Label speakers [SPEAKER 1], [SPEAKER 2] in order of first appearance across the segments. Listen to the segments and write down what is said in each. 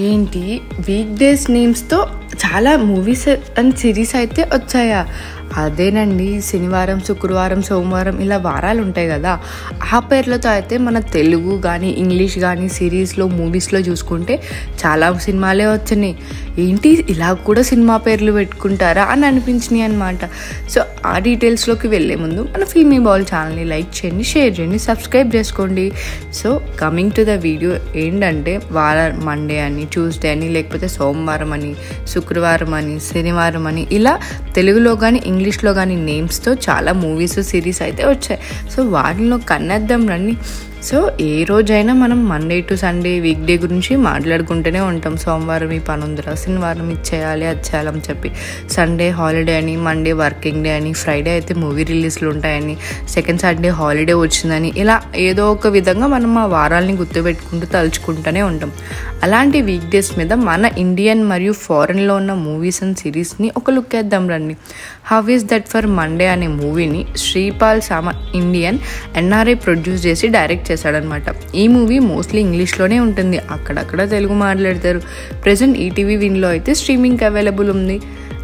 [SPEAKER 1] ఏంటి week days నేమ్స్తో చాలా movies and series అయితే వచ్చాయా? అదేనండి, శనివారం, శుక్రవారం, సోమవారం ఇలా వారాలు ఉంటాయి కదా, ఆ పేర్లతో అయితే మన తెలుగు కానీ ఇంగ్లీష్ కానీ సిరీస్లో మూవీస్లో చూసుకుంటే చాలా సినిమాలే వచ్చినాయి. ఏంటి ఇలా కూడా సినిమా పేర్లు పెట్టుకుంటారా అని అనిపించినాయి అనమాట. సో ఆ డీటెయిల్స్లోకి వెళ్ళే ముందు మన ఫిల్మీ బౌల్ ఛానల్ని లైక్ చేయండి, షేర్ చేయండి, సబ్స్క్రైబ్ చేసుకోండి. So coming to the video ఏంటంటే, మండే అని, ట్యూస్డే అని, లేకపోతే సోమవారం అని, శుక్రవారం అని, శనివారం అని ఇలా తెలుగులో కానీ ఇంగ్లీష్లో కానీ నేమ్స్తో చాలా మూవీస్ సిరీస్ అయితే వచ్చాయి. సో వాటిలో కన్నెద్దాం రండి. సో ఏ రోజైనా మనం Monday to Sunday week day గురించి మాట్లాడుకుంటూనే ఉంటాం. సోమవారం ఈ పని ఉందిరా, శనివారం ఇది చేయాలి, అది చేయాలని చెప్పి, సండే హాలిడే అని, మండే వర్కింగ్ డే అని, ఫ్రైడే అయితే మూవీ రిలీజ్లు ఉంటాయని, సెకండ్ సాటర్డే హాలిడే వచ్చిందని, ఇలా ఏదో ఒక విధంగా మనం ఆ వారాలని గుర్తుపెట్టుకుంటూ తలుచుకుంటూనే ఉంటాం. అలాంటి వీక్ డేస్ మీద మన ఇండియన్ మరియు ఫారెన్లో ఉన్న మూవీస్ అండ్ సిరీస్ని ఒక లుక్ వేద్దాం రండి. How is that for Monday అనే మూవీని శ్రీపాల్ ఇండియన్ ఎన్ఆర్ఐ ప్రొడ్యూస్ చేసి డైరెక్ట్ చేశాడనమాట. ఈ మూవీ మోస్ట్లీ ఇంగ్లీష్లోనే ఉంటుంది, అక్కడక్కడ తెలుగు మాట్లాడతారు. ప్రెజెంట్ ఈటీవీ విన్లో అయితే స్ట్రీమింగ్కి అవైలబుల్ ఉంది.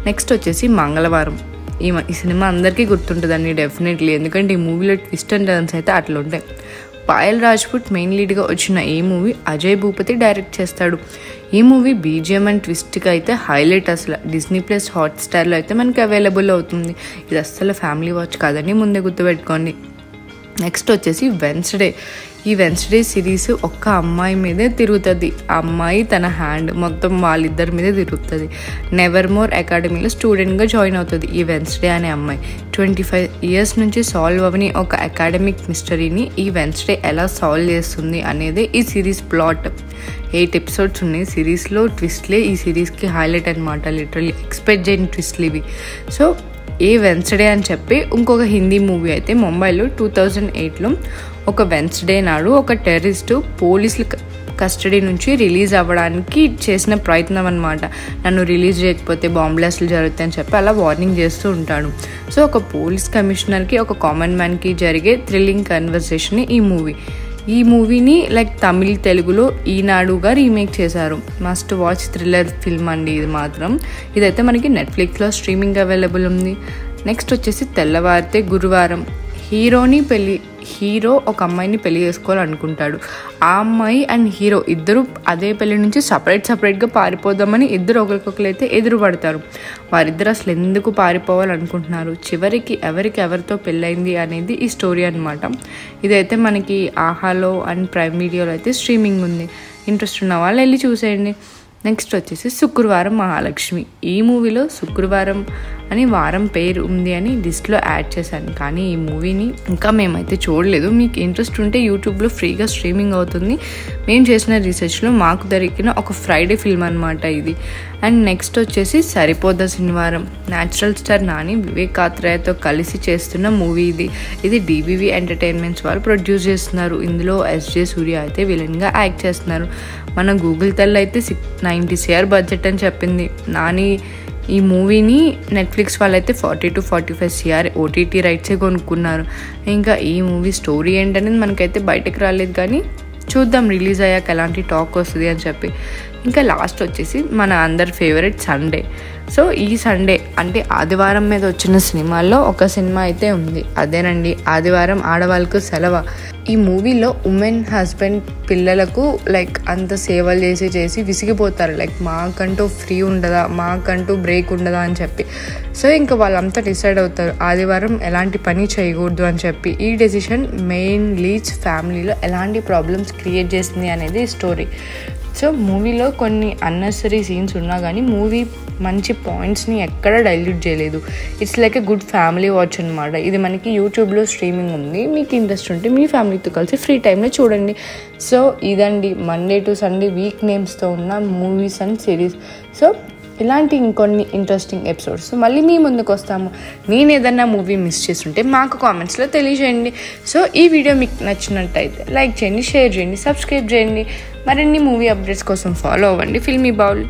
[SPEAKER 1] నెక్స్ట్ వచ్చేసి మంగళవారం. ఈ సినిమా అందరికీ గుర్తుంటుందండి డెఫినెట్లీ, ఎందుకంటే ఈ మూవీలో ట్విస్ట్ అండ్ టర్న్స్ అయితే అట్లా ఉంటాయి. పాయల్ రాజ్పుట్ మెయిన్ లీడ్గా వచ్చిన ఈ మూవీ అజయ్ భూపతి డైరెక్ట్ చేస్తాడు. ఈ మూవీ బీజిఎం అండ్ ట్విస్ట్కి అయితే హైలైట్. అసలు డిస్నీ ప్లస్ హాట్స్టార్లో అయితే మనకి అవైలబుల్ అవుతుంది. ఇది అస్సలు ఫ్యామిలీ వాచ్ కాదని ముందే గుర్తుపెట్టుకోండి. నెక్స్ట్ వచ్చేసి వెన్స్డే. ఈ వెన్స్డే సిరీస్ ఒక్క అమ్మాయి మీదే తిరుగుతుంది. ఆ అమ్మాయి తన హ్యాండ్ మొత్తం వాళ్ళిద్దరి మీదే తిరుగుతుంది. నెవర్ మోర్ అకాడమీలో స్టూడెంట్గా జాయిన్ అవుతుంది ఈ వెన్స్డే అనే అమ్మాయి. 25 years నుంచి సాల్వ్ అవని ఒక అకాడమిక్ మిస్టరీని ఈ వెన్స్డే ఎలా సాల్వ్ చేస్తుంది అనేది ఈ సిరీస్ ప్లాట్. 8 episodes ఉన్నాయి సిరీస్లో. ట్విస్ట్లే ఈ సిరీస్కి హైలైట్ అనమాట. లిటరల్లీ ఎక్స్పెక్ట్ చేయని ట్విస్ట్లు ఇవి. సో ఏ వెన్స్డే అని చెప్పి ఇంకొక హిందీ మూవీ అయితే ముంబైలో 2008లో ఒక వెన్స్డే నాడు ఒక టెర్రరిస్టు పోలీసుల కస్టడీ నుంచి రిలీజ్ అవ్వడానికి చేసిన ప్రయత్నం అనమాట. నన్ను రిలీజ్ చేయకపోతే బాంబ్ బ్లాస్ట్లు జరుగుతాయని చెప్పి అలా వార్నింగ్ చేస్తూ ఉంటాడు. సో ఒక పోలీస్ కమిషనర్కి ఒక కామన్ మ్యాన్కి జరిగే థ్రిల్లింగ్ కన్వర్సేషన్ ఈ మూవీని లైక్ తమిళ్ తెలుగులో ఈనాడుగా రీమేక్ చేశారు. మస్ట్ వాచ్ థ్రిల్లర్ ఫిల్మ్ అండి ఇది మాత్రం. ఇదైతే మనకి నెట్ఫ్లిక్స్లో స్ట్రీమింగ్ అవైలబుల్ ఉంది. నెక్స్ట్ వచ్చేసి తెల్లవారితే గురువారం. హీరో ఒక అమ్మాయిని పెళ్లి చేసుకోవాలనుకుంటాడు. ఆ అమ్మాయి అండ్ హీరో ఇద్దరు అదే పెళ్లి నుంచి సపరేట్గా పారిపోదామని ఇద్దరు ఒకరికొకరైతే ఎదురు పడతారు. వారిద్దరు అసలు ఎందుకు పారిపోవాలనుకుంటున్నారు, చివరికి ఎవరితో పెళ్ళైంది అనేది ఈ స్టోరీ అనమాట. ఇదైతే మనకి ఆహాలో అండ్ ప్రైమ్ వీడియోలో అయితే స్ట్రీమింగ్ ఉంది. ఇంట్రెస్ట్ ఉన్న వాళ్ళు వెళ్ళి చూసేయండి. నెక్స్ట్ వచ్చేసి శుక్రవారం మహాలక్ష్మి. ఈ మూవీలో శుక్రవారం అని వారం పేరు ఉంది అని లిస్ట్లో యాడ్ చేశాను, కానీ ఈ మూవీని ఇంకా మేమైతే చూడలేదు. మీకు ఇంట్రెస్ట్ ఉంటే యూట్యూబ్లో ఫ్రీగా స్ట్రీమింగ్ అవుతుంది. మేము చేసిన రీసెర్చ్లో మాకు దొరికిన ఒక ఫ్రైడే ఫిల్మ్ అనమాట ఇది. అండ్ నెక్స్ట్ వచ్చేసి సరిపోదా శనివారం. న్యాచురల్ స్టార్ నాని వివేక్ ఆత్రేయతో కలిసి చేస్తున్న మూవీ ఇది డివివి ఎంటర్టైన్మెంట్స్ వాళ్ళు ప్రొడ్యూస్ చేస్తున్నారు. ఇందులో ఎస్జే సూర్య అయితే విలన్గా యాక్ట్ చేస్తున్నారు. మన గూగుల్ తల్లి అయితే 90 crore బడ్జెట్ అని చెప్పింది. నాని ఈ మూవీని నెట్ఫ్లిక్స్ వాళ్ళైతే 40 to 45 crore ఓటీటీ రైట్సే కొనుక్కున్నారు. ఇంకా ఈ మూవీ స్టోరీ ఏంటనేది మనకైతే బయటకు రాలేదు, కానీ చూద్దాం రిలీజ్ అయ్యాక ఎలాంటి టాక్ వస్తుంది అని చెప్పి. ఇంకా లాస్ట్ వచ్చేసి మన అందరి ఫేవరెట్ సండే. సో ఈ సండే అంటే ఆదివారం మీద వచ్చిన సినిమాల్లో ఒక సినిమా అయితే ఉంది, అదేనండి ఆదివారం ఆడవాళ్ళకు సెలవు. ఈ మూవీలో ఉమెన్ హస్బెండ్ పిల్లలకు లైక్ అంత సేవలు చేసి విసిగిపోతారు. లైక్ మాకంటూ ఫ్రీ ఉండదా, మాకంటూ బ్రేక్ ఉండదా అని చెప్పి. సో ఇంకా వాళ్ళంతా డిసైడ్ అవుతారు ఆదివారం ఎలాంటి పని చేయకూడదు అని చెప్పి. ఈ డెసిషన్ మెయిన్ లీడ్స్ ఫ్యామిలీలో ఎలాంటి ప్రాబ్లమ్స్ క్రియేట్ చేస్తుంది అనేది స్టోరీ. సో మూవీలో కొన్ని అన్నెసరీ సీన్స్ ఉన్నా కానీ మూవీ మంచి పాయింట్స్ని ఎక్కడ డైల్యూట్ చేయలేదు. It's like a good family watch అనమాట. ఇది మనకి యూట్యూబ్లో స్ట్రీమింగ్ ఉంది. మీకు ఇంట్రెస్ట్ ఉంటే మీ ఫ్యామిలీతో కలిసి ఫ్రీ టైంలో చూడండి. సో ఇదండి మండే టు సండే వీక్ నేమ్స్తో ఉన్న మూవీస్ అండ్ సిరీస్. సో ఇలాంటి ఇంకొన్ని ఇంట్రెస్టింగ్ ఎపిసోడ్స్ మళ్ళీ మీ ముందుకు వస్తాము. నేను ఏదన్నా మూవీ మిస్ చేస్తుంటే మాకు కామెంట్స్లో తెలియజేయండి. సో ఈ వీడియో మీకు నచ్చినట్టయితే లైక్ చేయండి, షేర్ చేయండి, సబ్స్క్రైబ్ చేయండి. మరిన్ని మూవీ అప్డేట్స్ కోసం ఫాలో అవ్వండి ఫిల్మీ బౌల్.